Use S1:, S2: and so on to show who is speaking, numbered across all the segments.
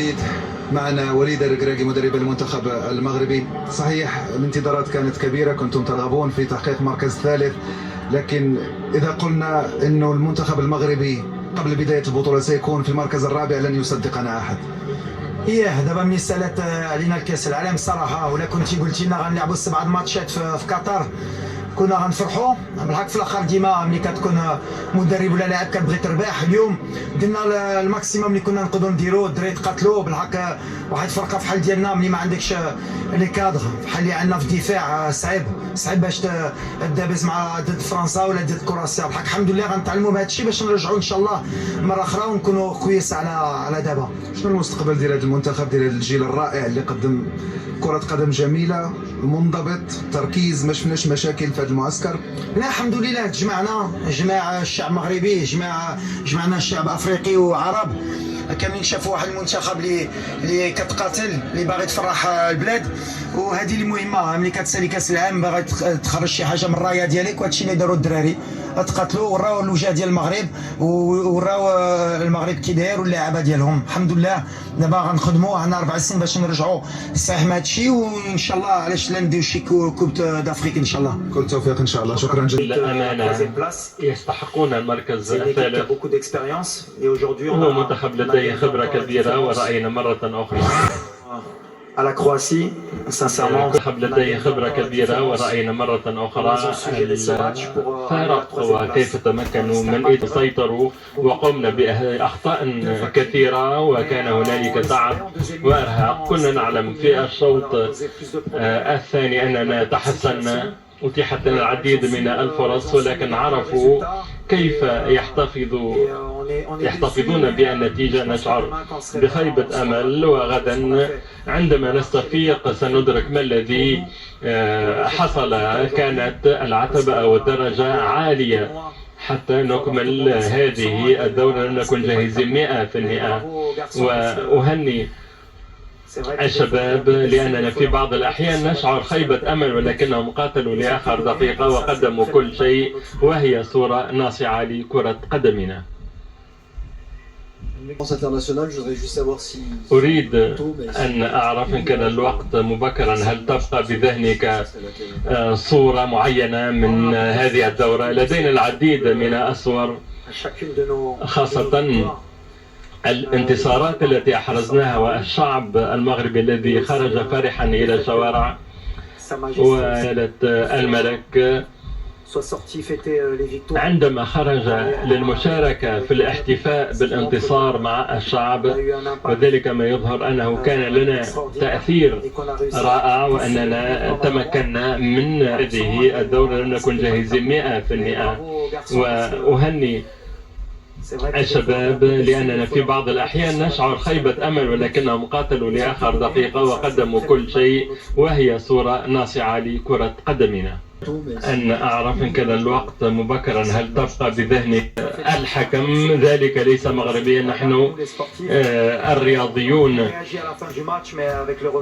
S1: جديد معنا وليد الركراكي مدرب المنتخب المغربي. صحيح الانتظارات كانت كبيرة، كنتم ترغبون في تحقيق مركز ثالث، لكن إذا قلنا أنه المنتخب المغربي قبل بداية البطولة سيكون في المركز الرابع لن يصدقنا أحد.
S2: دابا ملي سالات علينا الكاس العالم الصراحه، ولا كنتي قلتي لنا غنلعبوا 7 ماتشات في قطر كنا غنفرحوا بالحق. في الاخر ديما ملي كتكون مدرب ولا لاعب كتبغي تربح. اليوم درنا الماكسيموم اللي كنا نقدروا نديروا، الدراري تقاتلوا بالحق. واحد فرقه بحال ديالنا ملي ما عندكش لي كادغ بحال اللي عندنا في الدفاع صعيب باش تدابز مع ضد فرنسا ولا ضد كرواتيا. بالحق الحمد لله غنتعلموا بهذا الشيء باش نرجعوا ان شاء الله مره اخرى ونكونوا كويس على دابا.
S1: شنو المستقبل ديال هذا المنتخب، ديال هذا الجيل الرائع اللي قدم كرة قدم جميلة، منضبط، تركيز، ما شفناش مشاكل في هذا المعسكر؟
S2: لا الحمد لله جمع الشعب المغربي، جمعنا الشعب افريقي وعرب كاملين شافوا واحد المنتخب اللي كتقاتل، اللي باغي تفرح البلاد، وهذه اللي مهمه. ملي كتسالي كاس العالم باغي تخرج شي حاجه من الرايه ديالك، وهادشي اللي داروا الدراري، تقاتلوا وراو الوجه ديال المغرب وراو المغرب كي داير واللاعبه ديالهم. الحمد لله دابا غنخدموا، عندنا 4 سنين باش نرجعوا صحيح مع هادشي، وان شاء الله علاش لا نديو شي كوب دافريك ان شاء الله.
S1: كل التوفيق ان شاء الله. شكرا جزيلا.
S3: الأمانة يستحقون المركز الثالث. هو منتخب لديه خبرة كبيرة ورأينا مرة أخرى منتخب لديه خبرة كبيرة ورأينا مرة أخرى الفارق وكيف تمكنوا من سيطروا وقمنا بأخطاء كثيرة، وكان هنالك تعب وإرهاق. كنا نعلم في الشوط الثاني أننا تحسنا، أتيحت لنا العديد من الفرص، ولكن عرفوا كيف يحتفظون بالنتيجة. نشعر بخيبة أمل، وغدا عندما نستفيق سندرك ما الذي حصل. كانت العتبة أو الدرجة عالية حتى نكمل هذه الدورة، لم نكن جاهزين 100%. وأهني الشباب لأننا في بعض الأحيان نشعر خيبة أمل، ولكنهم قاتلوا لآخر دقيقة وقدموا كل شيء، وهي صورة ناصعة لكرة قدمنا. أريد أن أعرف إن كان الوقت مبكرا، هل تبقى بذهنك صورة معينة من هذه الدورة؟ لدينا العديد من الصور، خاصة الانتصارات التي أحرزناها والشعب المغربي الذي خرج فرحا إلى الشوارع. وسالة الملك عندما خرج للمشاركة في الاحتفاء بالانتصار مع الشعب، وذلك ما يظهر أنه كان لنا تأثير رائع، وأننا تمكنا من هذه الدورة، لم نكن جاهزين 100%. وأهني الشباب لأننا في بعض الأحيان نشعر خيبة أمل، ولكنهم قاتلوا لآخر دقيقة وقدموا كل شيء، وهي صورة ناصعة لكرة قدمنا. أن أعرف إن كان الوقت مبكرا، هل تبقى بذهنك الحكم ذلك ليس مغربيا؟ نحن الرياضيون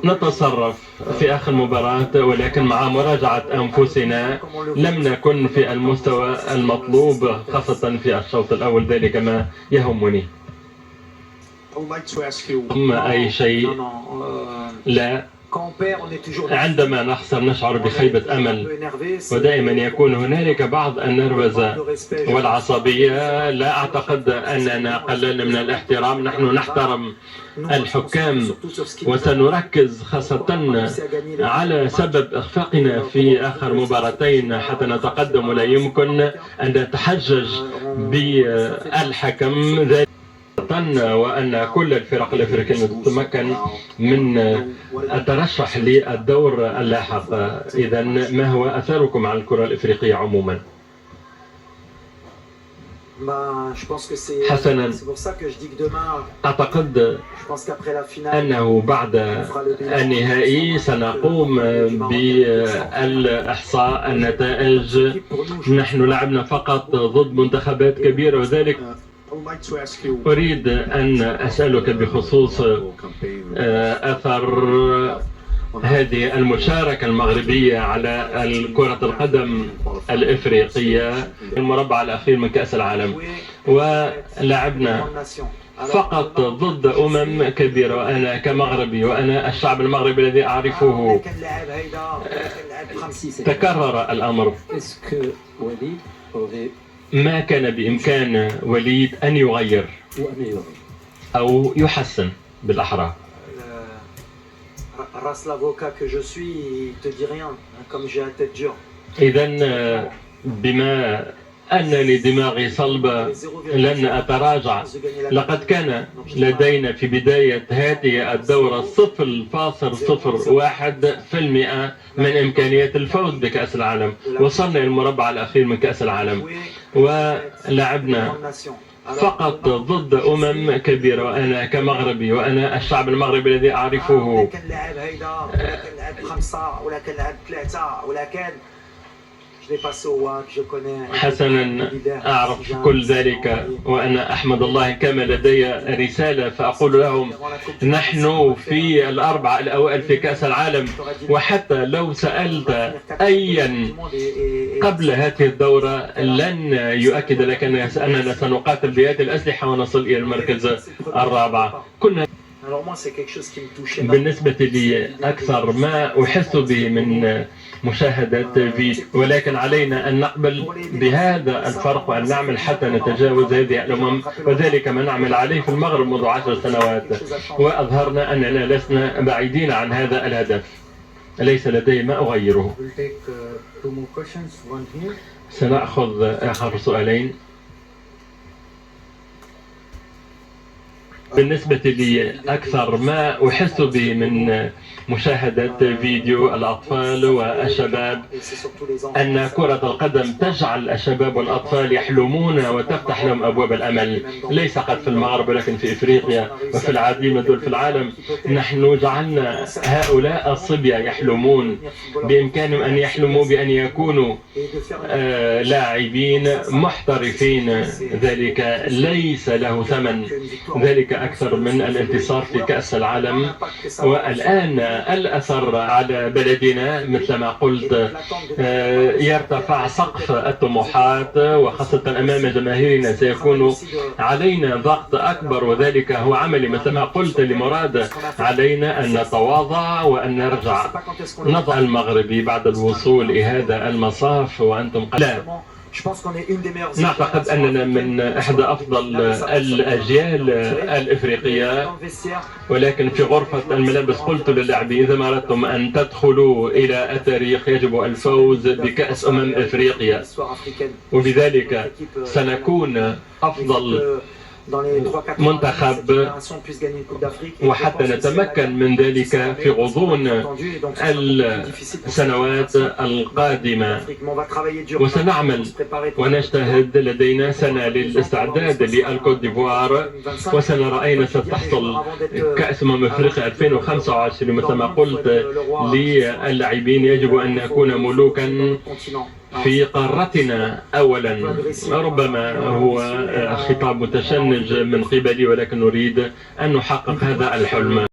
S3: نتصرف في آخر المباراة، ولكن مع مراجعة أنفسنا لم نكن في المستوى المطلوب، خاصة في الشوط الأول. ذلك ما يهمني. أي شيء لا، عندما نخسر نشعر بخيبة أمل، ودائما يكون هنالك بعض النرفزة والعصبية. لا أعتقد أننا قللنا من الاحترام، نحن نحترم الحكام وسنركز خاصة على سبب إخفاقنا في آخر مباراتين حتى نتقدم، ولا يمكن أن نتحجج بالحكم ذلك، وأن كل الفرق الأفريقية تتمكن من الترشح للدور اللاحق. إذا ما هو أثركم على الكرة الأفريقية عموما؟ حسنا، أعتقد أنه بعد النهائي سنقوم بالإحصاء النتائج. نحن لعبنا فقط ضد منتخبات كبيرة، وذلك أريد أن أسألك بخصوص أثر هذه المشاركة المغربية على كرة القدم الإفريقية، المربع الأخير من كأس العالم، ولعبنا فقط ضد كبيرة، وأنا كمغربي وأنا الشعب المغربي الذي أعرفه تكرر الأمر. ما كان بإمكان وليد أن يغير أو يحسن بالأحرى. إذن بما أنني دماغي صلبة لن أتراجع. لقد كان لدينا في بداية هذه الدورة 0.01% من إمكانية الفوز بكأس العالم. وصلنا إلى المربع الأخير من كأس العالم ولعبنا فقط ضد كبيرة، وأنا كمغربي وأنا الشعب المغربي الذي أعرفه حسنا أعرف كل ذلك، وأنا أحمد الله كما لدي رسالة فأقول لهم نحن في الأربعة الأوائل في كأس العالم. وحتى لو سألت أيا قبل هذه الدورة لن يؤكد لك أننا سنقاتل بهذه الأسلحة ونصل إلى المركز الرابع. كنا بالنسبة لي أكثر ما أحس به من مشاهدة فيديو، ولكن علينا أن نقبل بهذا الفرق وأن نعمل حتى نتجاوز هذه الأمم، وذلك ما نعمل عليه في المغرب منذ 10 سنوات، وأظهرنا أننا لسنا بعيدين عن هذا الهدف. ليس لدي ما أغيره. سنأخذ آخر سؤالين. بالنسبة لي أكثر ما أحس به من مشاهدة فيديو الأطفال والشباب أن كرة القدم تجعل الشباب والأطفال يحلمون وتفتح لهم أبواب الأمل، ليس فقط في المغرب ولكن في إفريقيا وفي العديد من الدول في العالم. نحن جعلنا هؤلاء الصبية يحلمون، بإمكانهم أن يحلموا بأن يكونوا لاعبين محترفين. ذلك ليس له ثمن، ذلك أكثر من الانتصار في كأس العالم. والآن الأثر على بلدنا مثل ما قلت يرتفع سقف الطموحات، وخاصة أمام جماهيرنا سيكون علينا ضغط أكبر، وذلك هو عملي مثل ما قلت لمراد. علينا أن نتواضع وأن نرجع نضع المغربي بعد الوصول إلى هذا المصاف وأنتم قليل. نعتقد أننا من إحدى أفضل الأجيال الإفريقية، ولكن في غرفة الملابس قلت للاعبين إذا ما أردتم أن تدخلوا إلى التاريخ يجب الفوز بكأس إفريقيا، وبذلك سنكون أفضل منتخب، وحتى نتمكن من ذلك في غضون السنوات القادمة. وسنعمل ونجتهد. لدينا سنة للاستعداد للكوت ديفوار، وسنرى أين ستحصل كأس أفريقيا 2025. مثل ما قلت للاعبين يجب أن نكون ملوكا في قارتنا أولا. ربما هو خطاب متشنج من قبلي، ولكن نريد أن نحقق هذا الحلم.